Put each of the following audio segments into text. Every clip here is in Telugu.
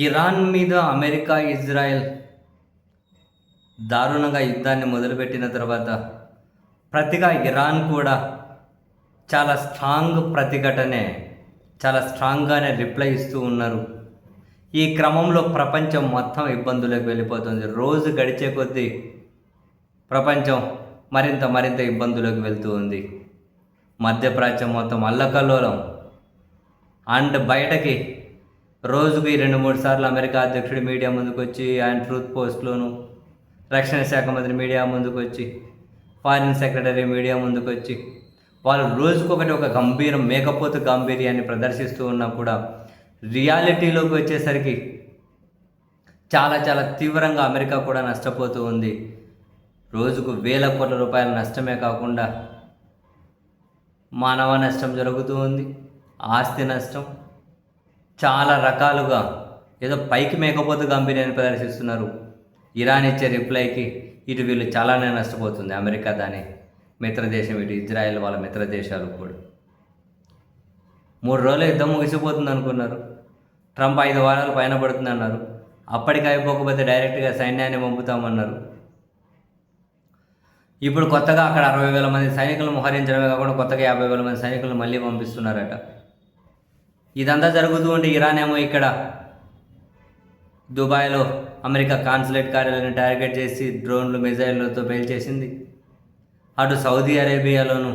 ఇరాన్ మీద అమెరికా, ఇజ్రాయెల్ దారుణంగా యుద్ధాన్ని మొదలుపెట్టిన తర్వాత ప్రతిగా ఇరాన్ కూడా చాలా చాలా స్ట్రాంగ్గానే రిప్లై ఇస్తూ ఉన్నారు. ఈ క్రమంలో ప్రపంచం మొత్తం ఇబ్బందులకు వెళ్ళిపోతుంది. రోజు గడిచే కొద్దీ ప్రపంచం మరింత ఇబ్బందులకు వెళ్తూ ఉంది. మధ్యప్రాచ్యం మొత్తం అల్లకల్లోలం. అండ్ బయటకి రోజుకి 2-3 సార్లు అమెరికా అధ్యక్షుడు మీడియా ముందుకు వచ్చి, ఆయన ట్రూత్ పోస్ట్లోను, రక్షణ శాఖ మంత్రి మీడియా ముందుకు వచ్చి, ఫారిన్ సెక్రటరీ మీడియా ముందుకు వచ్చి, వాళ్ళు రోజుకొకటి ఒక మేకపోతు గాంభీర్యాన్ని ప్రదర్శిస్తూ ఉన్నా కూడా రియాలిటీలోకి వచ్చేసరికి చాలా తీవ్రంగా అమెరికా కూడా నష్టపోతూ ఉంది. రోజుకు వేల కోట్ల రూపాయల నష్టమే కాకుండా మానవ నష్టం జరుగుతూ ఉంది, ఆస్తి నష్టం, చాలా రకాలుగా ఏదో పైకి మేకపోతు గాంభీర్యాన్ని ప్రదర్శిస్తున్నారు. ఇరాన్ ఇచ్చే రిప్లైకి ఇటు వీళ్ళు చాలానే నష్టపోతుంది. అమెరికా దాని మిత్రదేశం, ఇటు ఇజ్రాయెల్ వాళ్ళ మిత్రదేశాలు కూడా. 3 రోజులు యుద్ధం ముగిసిపోతుంది అనుకున్నారు. ట్రంప్ 5 వారాలు పైన పడుతుంది అన్నారు. అప్పటికి అయిపోకపోతే డైరెక్ట్గా సైన్యాన్ని పంపుతామన్నారు. ఇప్పుడు కొత్తగా అక్కడ 60,000 మంది సైనికులను మోహరించడమే కాకుండా కొత్తగా 50,000 మంది సైనికులను మళ్ళీ పంపిస్తున్నారట. ఇదంతా జరుగుతూ ఉంటే ఇరాన్ ఏమో ఇక్కడ దుబాయ్లో అమెరికా కాన్సులేట్ కార్యాలయాన్ని టార్గెట్ చేసి డ్రోన్లు, మిజైళ్లతో పేల్చేసింది. అటు సౌదీ అరేబియాలోను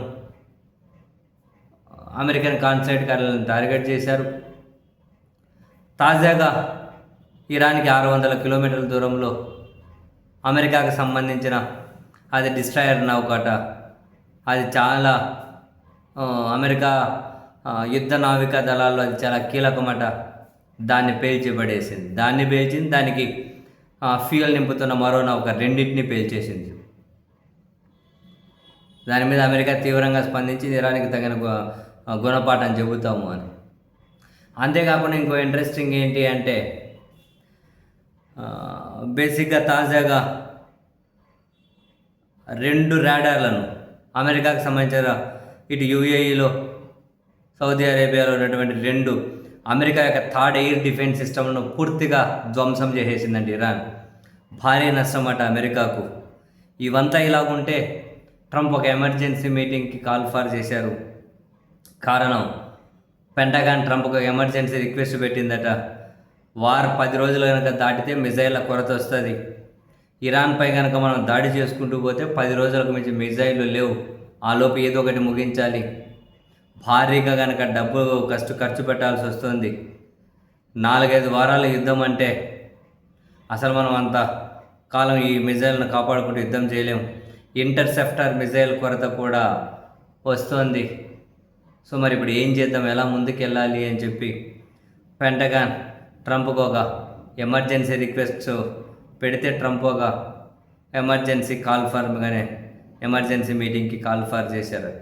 అమెరికన్ కాన్సులేట్ కార్యాలయాన్ని టార్గెట్ చేశారు. తాజాగా ఇరాన్కి 600 కిలోమీటర్ల దూరంలో అమెరికాకు సంబంధించిన అది డిస్ట్రాయర్ నౌకట. అది చాలా అమెరికా యుద్ధ నావికా దళాల్లో అది చాలా కీలకమట. దాన్ని పేల్చిపడేసింది. దానికి ఫ్యూయల్ నింపుతున్న మరో నౌక, రెండింటిని పేల్చేసింది. దాని మీద అమెరికా తీవ్రంగా స్పందించి ఇరాన్కి తగిన గుణపాఠం చెబుతాము అని. అంతేకాకుండా ఇంకో ఇంట్రెస్టింగ్ ఏంటి అంటే, బేసిక్గా తాజాగా 2 రాడార్లను అమెరికాకు సంబంధించిన ఇటు యూఏఈలో, సౌదీ అరేబియాలో ఉన్నటువంటి 2 అమెరికా యొక్క థర్డ్ ఎయిర్ డిఫెన్స్ సిస్టమ్ను పూర్తిగా ధ్వంసం చేసేసిందండి ఇరాన్. భారీ నష్టం అట అమెరికాకు. ఇవంతా ఇలాగుంటే ట్రంప్ ఒక ఎమర్జెన్సీ మీటింగ్కి కాల్ ఫర్ చేశారు. కారణం, పెంటగాన్ ట్రంప్కు ఒక ఎమర్జెన్సీ రిక్వెస్ట్ పెట్టిందట. వార్ 10 రోజులు కనుక దాటితే మిజైళ్ల కొరత వస్తుంది. ఇరాన్పై కనుక మనం దాడి చేసుకుంటూ పోతే 10 రోజులకు మించి మిజైళ్ళు లేవు. ఆలోపు ఏదో ఒకటి ముగించాలి. భారీగా కనుక డబ్బు ఖర్చు పెట్టాల్సి వస్తుంది. 4-5 వారాల యుద్ధం అంటే అసలు మనం అంత కాలం ఈ మిజైల్ను కాపాడుకుంటూ యుద్ధం చేయలేం. ఇంటర్సెప్టర్ మిజైల్ కొరత కూడా వస్తుంది. సో మరి ఇప్పుడు ఏం చేద్దాం, ఎలా ముందుకెళ్ళాలి అని చెప్పి పెంటగాన్ ట్రంప్కు ఒక ఎమర్జెన్సీ రిక్వెస్ట్ పెడితే ట్రంప్ ఒక ఎమర్జెన్సీ మీటింగ్కి కాల్ ఫర్ చేశారట.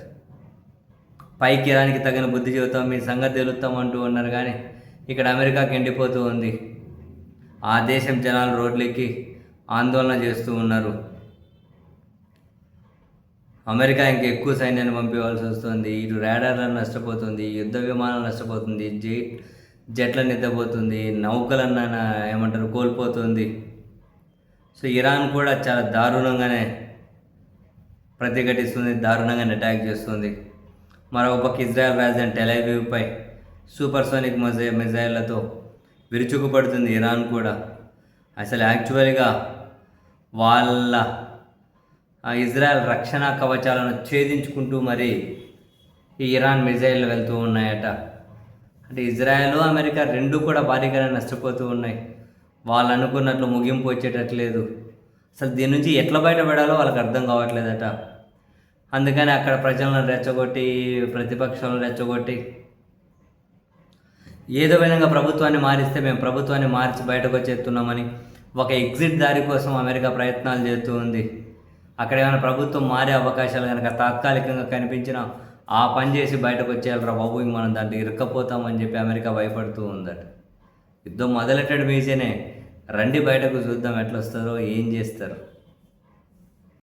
పైకి ఇరాన్కి తగిన బుద్ధి చెబుతాం, మీ సంగతి తెలుస్తామంటూ ఉన్నారు. కానీ ఇక్కడ అమెరికాకి ఎండిపోతూ ఉంది. ఆ దేశం జనాలు రోడ్లెక్కి ఆందోళన చేస్తూ ఉన్నారు. అమెరికా ఇంకా ఎక్కువ సైన్యాన్ని పంపించవలసి వస్తుంది. ఇటు రాడార్లను నష్టపోతుంది, యుద్ధ విమానాలు నష్టపోతుంది, జెట్లను నిద్రపోతుంది, నౌకలను కోల్పోతుంది. సో ఇరాన్ కూడా చాలా దారుణంగానే ప్రతిఘటిస్తుంది, దారుణంగానే అటాక్ చేస్తుంది. మరొక పక్క ఇజ్రాయెల్ రాజధాని టెల్ అవీవ్పై సూపర్సోనిక్ మిజైళ్లతో విరుచుకుపడుతుంది ఇరాన్ కూడా. అసలు యాక్చువల్గా వాళ్ళ ఇజ్రాయెల్ రక్షణ కవచాలను ఛేదించుకుంటూ మరి ఈ ఇరాన్ మిజైళ్ళు వెళ్తూ ఉన్నాయట. అంటే ఇజ్రాయెల్, అమెరికా 2 కూడా భారీగానే నష్టపోతూ ఉన్నాయి. వాళ్ళు అనుకున్నట్లు ముగింపు వచ్చేటట్లేదు. అసలు దీని నుంచి ఎట్లా బయటపడాలో వాళ్ళకి అర్థం కావట్లేదట. అందుకని అక్కడ ప్రజలను రెచ్చగొట్టి, ప్రతిపక్షాలను రెచ్చగొట్టి ఏదో విధంగా ప్రభుత్వాన్ని మారిస్తే మేము ప్రభుత్వాన్ని మార్చి బయటకు వచ్చేస్తున్నామని ఒక ఎగ్జిట్ దారి కోసం అమెరికా ప్రయత్నాలు చేస్తూ ఉంది. అక్కడ ఏమైనా ప్రభుత్వం మారే అవకాశాలు కనుక తాత్కాలికంగా కనిపించినా ఆ పని చేసి బయటకు వచ్చేయాలరా బాబు, మనం దాంట్లో ఇరుక్కపోతామని చెప్పి అమెరికా భయపడుతూ ఉందట. యుద్ధం మొదలెట్టడం ఈజీనే, రండి బయటకు చూద్దాం ఎట్లా వస్తారో, ఏం చేస్తారు.